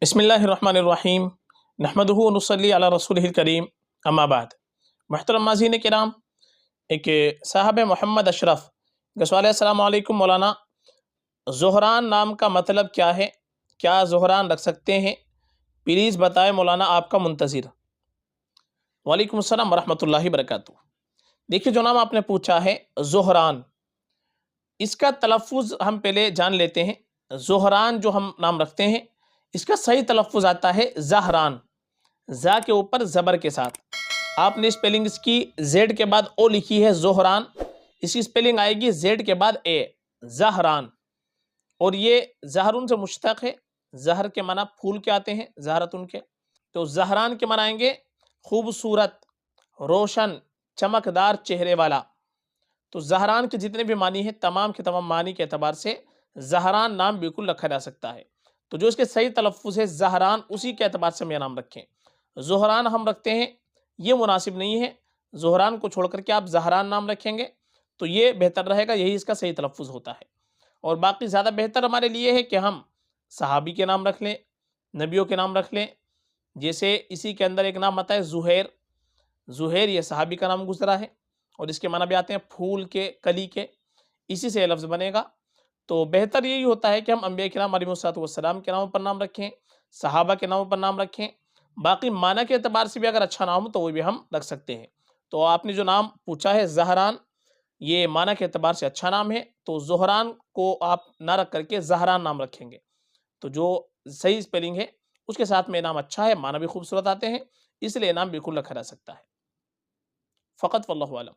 बिस्मिल्लाहिर्रहमानिर्रहीम नहमदुहु व नुसल्ली अला रसूलिहिल करीम अम्मा बाद। मुहतरम नाज़रीन किराम, एक साहब मोहम्मद अशरफ का सवाल है, अस्सलाम वालेकुम मौलाना, ज़ोहरान नाम का मतलब क्या है? क्या ज़ोहरान रख सकते हैं? प्लीज़ बताएं मौलाना, आपका मुंतज़िर। वालेकुम अस्सलाम वरहमतुल्लाहि बरकातुहू। देखिए, जो नाम आपने पूछा है ज़ोहरान, इसका तलफ़्फ़ुज़ हम पहले जान लेते हैं। ज़ोहरान जो हम नाम रखते हैं, इसका सही तलफ़्फ़ुज़ आता है ज़हरान, ज़ा के ऊपर ज़बर के साथ। आपने स्पेलिंग इसकी जेड के बाद ओ लिखी है ज़ोहरान, इसकी स्पेलिंग आएगी जेड के बाद ए, ज़हरान। और ये ज़हरुन से मुश्तक़ है। ज़हर के माना फूल के आते हैं, ज़हरतुन के। तो ज़हरान के माना आएंगे खूबसूरत, रोशन, चमकदार चेहरे वाला। तो ज़हरान के जितने भी मानी हैं, तमाम के तमाम मानी के एतबार से ज़हरान नाम बिल्कुल रखा जा सकता है। तो जो इसके सही तलफ़्फ़ुज़ है ज़हरान, उसी के एतबार से हम यह नाम रखें। ज़ोहरान हम रखते हैं, ये मुनासिब नहीं है। ज़ोहरान को छोड़ कर के आप ज़हरान नाम रखेंगे तो ये बेहतर रहेगा, यही इसका सही तलफ़्फ़ुज़ होता है। और बाकी ज़्यादा बेहतर हमारे लिए है कि हम सहाबी के नाम रख लें, नबियों के नाम रख लें। जैसे इसी के अंदर एक नाम आता है ज़ुहैर। ज़ुहैर ये सहाबी का नाम गुजरा है और इसके माना भी आते हैं फूल के, कली के। इसी से ये लफ्ज़ बनेगा। तो बेहतर यही होता है कि हम अंबिया किराम अलैहिमुस्सलातु वस्सलाम के नामों पर नाम रखें, सहाबा के नामों पर नाम रखें। बाकी माना के एतबार से भी अगर अच्छा नाम हो तो वो भी हम रख सकते हैं। तो आपने जो नाम पूछा है ज़हरान, ये माना के एतबार से अच्छा नाम है, तो ज़ोहरान को आप ना रख करके ज़हरान नाम रखेंगे। तो जो सही स्पेलिंग है उसके साथ में नाम अच्छा है, माना भी खूबसूरत आते हैं, इसलिए नाम बिल्कुल रखा जा सकता है। फ़क़त वल्लाहु आलम।